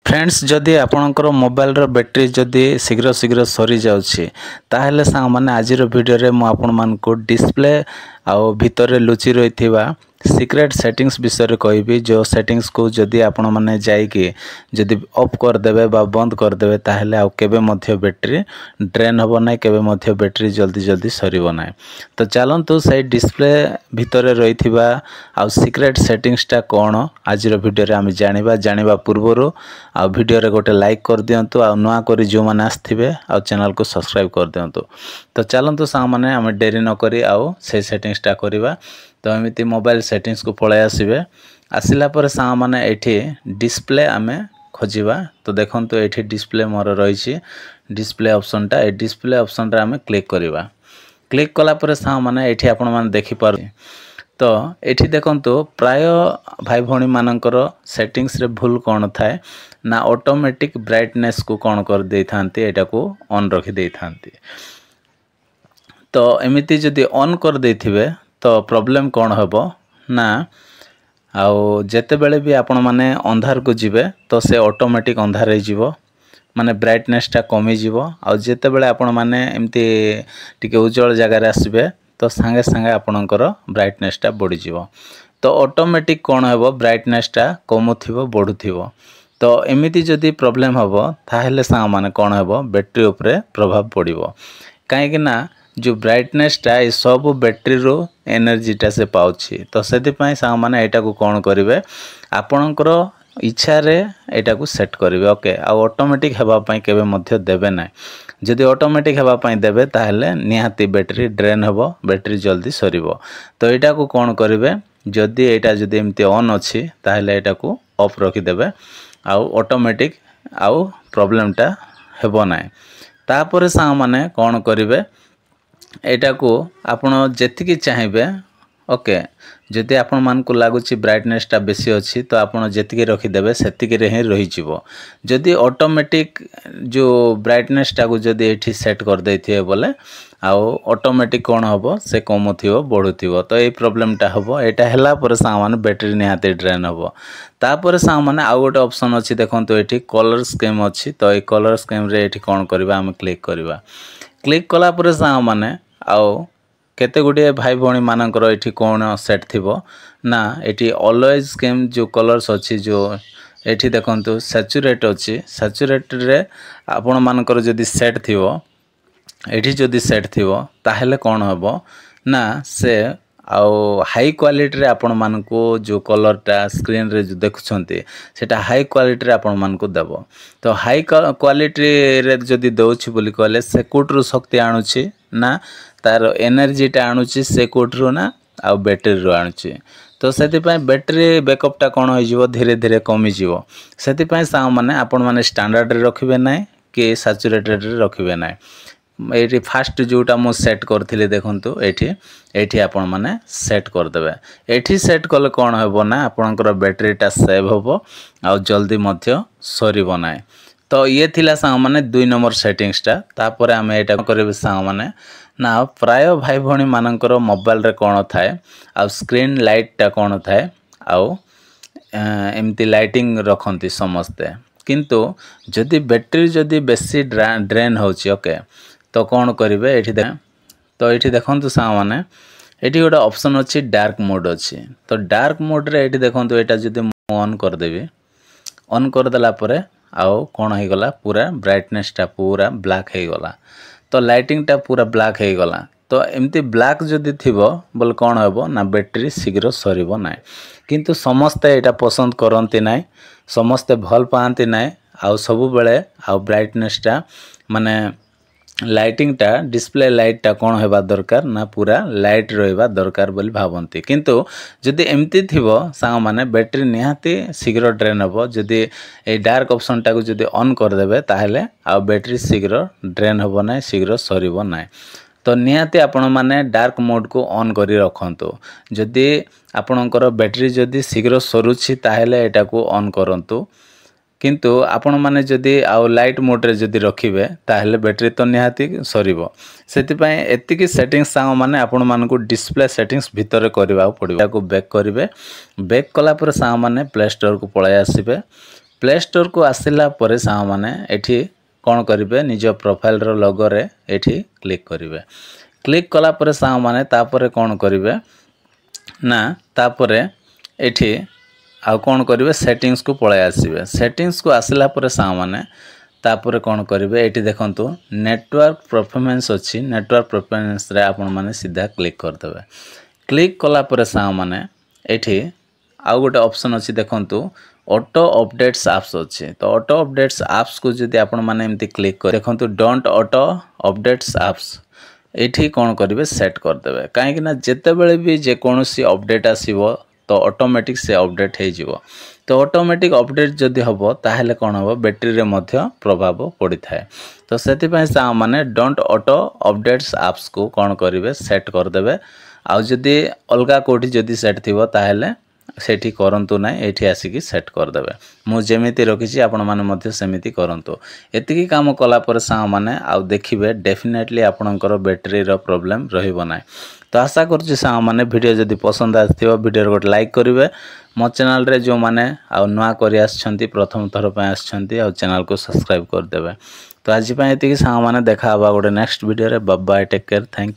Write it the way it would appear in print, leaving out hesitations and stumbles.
Friends जदि आपणकर mobile रो battery जदि शीघ्र शीघ्र सरी जाउछि ताहेले सांग माने आजिर वीडियो रे मु आपण मानको डिस्प्ले आउ भितर लुचि रहिथिबा सीक्रेट सेटिंग्स विषय कहबी जो सेटिंग्स को जदि आपण माने जाइकी जदि ऑफ कर देबे बा बंद कर देबे ताहेले आउ केबे मध्य बैटरी ड्रेन होबो नै केबे मध्य बैटरी जल्दी जल्दी सरीबो नै। तो चलंतु से डिस्प्ले भितर रहिथिबा आउ सीक्रेट सेटिंग्स टा कोन आजिर वीडियो रे हम जानिबा पूर्वरो आ वीडियो रे गोटे लाइक कर दियंतु आ नुआ करी जो माने आस्थिबे आ चैनल को सब्सक्राइब कर दियंतु। तो चलंतु सांग माने हम देरी न करी आउ से सेटिंग्स टा करबा। तो एमिति मोबाइल सेटिंग्स को पळै आसीबे आसिला पर सांग माने एठी डिस्प्ले आमे खोजिबा। तो देखंतु एठी डिस्प्ले मोर रहिछि डिस्प्ले ऑप्शन टा ए डिस्प्ले ऑप्शन रे आमे क्लिक करबा। क्लिक कला पर सांग माने एठी आपण माने देखि पार। तो एठी देखंतु प्राय भाई भौणी मानकर सेटिंग्स रे भूल कोन थाए ना ऑटोमेटिक ब्राइटनेस को कोन कर दे थांती एटा को ऑन रखि दे थांती। तो एमिति जदि ऑन कर देथिबे तो प्रॉब्लम कोन हबो ना आउ जेते बेले भी आपण माने अंधार को जिवे तो से ऑटोमेटिक अंधार रे जीवो माने ब्राइटनेस टा कमी जीवो। आ जेते बेले आपण माने एमती टिके उज्जवल जगह रे आसीबे तो संगे संगे आपणकर ब्राइटनेस टा बढ़ी जीवो। तो ऑटोमेटिक कोन हेबो ब्राइटनेस टा कमुथिबो बढ़ुथिबो। तो एमिति जदि प्रॉब्लम हबो ताहेले सांग माने कोन हेबो बैटरी ऊपर प्रभाव पड़िबो काहे कि ना जो ब्राइटनेस टा ए सब बैटरी रो एनर्जी टा से पाउछि। तो सेति पई सांग माने एटा को कोन करिवे आपणकर इच्छा रे एटा को सेट करिवे ओके। आ ऑटोमेटिक हेबा पई केबे मध्य देबे नै जदि ऑटोमेटिक हेबा पई देबे ताहेले निहाती बैटरी ड्रेन हेबो बैटरी जल्दी सरीबो। तो एटा को कोन करिवे जदि एटा जदि एमती ऑन अछि ताहेले एटा को ऑफ रखि देबे आउ ऑटोमेटिक आउ प्रॉब्लम टा हेबो नै। तापर सांग माने कोन करिवे एटा को आपण जेतिकी चाहिबे ओके। जदि आपण मान को लागुची ब्राइटनेस टा बेसी अछि तो आपण जेतिकी रखि देबे सेतिकी रे ही रहि जिवो। जदि ऑटोमेटिक जो ब्राइटनेस टा को जदि एठी सेट कर दैथिए बोले आउ ऑटोमेटिक कोन हबो से कमुथिबो बढ़ुथिबो। तो ए प्रॉब्लम टा हबो एटा हला पर सांग माने बैटरी निहाते ड्रेन हबो। तापर सांग माने आउ गोटे ऑप्शन अछि देखंतु एठी कलर स्कीम अछि। तो ए कलर स्कीम रे एठी कोन करबा हम क्लिक करबा। क्लिक कला पर सांग माने आउ केते गुडे भाई भौणी मानकर एठी कोन सेट थिबो ना एठी ऑलवेज स्कीम जो कलर्स अछि जो एठी देखंतु सैचुरेट अछि सैचुरेट रे आपण मानकर जदि सेट थिबो एठी जदि सेट थिबो ताहेले कोन हबो ना से आउ हाई क्वालिटी रे आपण मानको जो कलर टा स्क्रीन रे जो देखुछंती सेटा हाई क्वालिटी रे आपण मानको देबो। तो हाई क्वालिटी रे जदि दउछि बोली कहले से कोटरू शक्ति आणुछि ना तार एनर्जी टा आणुछि से कोटरू ना आ बैटरी रो आणुछि। तो सेति पय बैटरी बैकअप टा कोन होई जिवो धीरे धीरे कमी जिवो। सेति पय सांग माने आपण माने स्टैंडर्ड रे रखिबे नै कि सैचुरेटेड रे रखिबे नै। एठी फास्ट जोटा मो सेट करथिले देखंतु एठी आपण माने सेट कर देबे। एठी सेट कले कोन हेबो ना आपणकर बैटरी टा सेव होबो आ जल्दी मध्य सरीबो नै। तो ये थिला सांग माने 2 नंबर सेटिंग्स टा। तापर हम एटा करबे सांग माने ना प्राय भाई भौणी मानकर मोबाइल रे कोन थाए आ स्क्रीन लाइट टा कोन थाए आउ एमती लाइटिंग रखंती समस्ते किंतु जदि बैटरी जदि बेसी ड्रेन होछि ओके तो कोन करिवे एठी तो एठी देखंतु सांग माने एठी गोटे ऑप्शन अछि डार्क मोड अछि। तो डार्क मोड रे एठी देखंतु एटा जदि ऑन कर देबी ऑन कर देला परे आउ कोन हे गला पूरा ब्राइटनेस टा पूरा ब्लैक हे गला। तो लाइटिंग टा पूरा ब्लैक हे गला। तो एमती ब्लैक जदि थिबो बोल कोन हेबो ना बैटरी शीघ्र सरीबो नै किंतु समस्ते एटा पसंद करंती नै समस्ते भल पांती नै आउ सब बेले आउ ब्राइटनेस टा माने लाइटिंग टा डिस्प्ले लाइट टा कोन हेबा दरकार ना पूरा लाइट रहबा दरकार बोली भावंती। किंतु जदि एमती थिबो सांग माने बैटरी निहाती शीघ्र ड्रेन हबो। जदि ए डार्क ऑप्शन टा को जदि ऑन कर देबे ताहेले आ बैटरी शीघ्र ड्रेन हबो नै शीघ्र सरीबो नै। तो निहाती आपण माने डार्क मोड को ऑन करी रखंतु। जदि आपणकर बैटरी जदि शीघ्र सरुछि ताहेले एटा को ऑन करंतु किंतु आपण माने जदि आउ लाइट मोड रे जदि रखिबे ताहेले बैटरी तो निहाती सरीबो। सेति पय एतिकी सेटिंग्स सांग माने आपण मानको डिस्प्ले सेटिंग्स भितर करबा पड़िबो। को बैक करिवे बैक कला पर सांग माने प्ले स्टोर को पळाय आसीबे। प्ले स्टोर को आसिला परे सामाने एठी कौन करेंगे निज प्रोफाइल रो लोगो रे एठी क्लिक करेंगे। क्लिक कला परे सामाने तापरे कौन करेंगे ना तापरे एठी आउ कौन करेंगे सेटिंग्स को पळे आसीबे। सेटिंग्स को आसिला परे सामाने तापरे कौन करेंगे एठी देखंतु नेटवर्क परफॉर्मेंस अछि। नेटवर्क परफॉर्मेंस रे आपण माने सीधा क्लिक कर देबे। क्लिक कला परे सामाने एठी आउ गोटे ऑप्शन अछि देखंतु ऑटो अपडेट्स एप्स अच्छे। तो ऑटो अपडेट्स एप्स को जदि आपण माने एमती क्लिक कर देखंतु डोंट ऑटो अपडेट्स एप्स एठी कौन करेंगे सेट कर देबे। काहेकि ना जेते बेले भी जे कोनोसी अपडेट आसीबो तो ऑटोमेटिक से अपडेट हे जिवो। तो ऑटोमेटिक अपडेट जदि हबो ताहेले कोन हबो बैटरी रे मध्य प्रभाव पड़ी थाए। तो सेति पय सा माने डोंट ऑटो अपडेट्स एप्स को कौन करेंगे सेट कर देबे। आ जदि अलगा कोठी जदि सेट थिबो ताहेले सेठी करंतु ना एठी आसिकी सेट कर देबे। मु जेमिति रखिछि आपण माने मध्य सेमिति करंतु। एतिकी काम कला पर सा माने आ देखिबे डेफिनेटली आपणकर बैटरी रो प्रॉब्लम रहिबो ना। तो आशा करछि सा माने वीडियो जदि पसंद आथिबो वीडियो गोटे लाइक करिवे। मो चैनल रे जो माने आ नुआ करि आछंती प्रथम थर पय आछंती आ चैनल को सब्सक्राइब कर देबे। तो आज पय एतिकी सा माने देखा बा गोटे नेक्स्ट वीडियो रे। Bye bye take care thank you.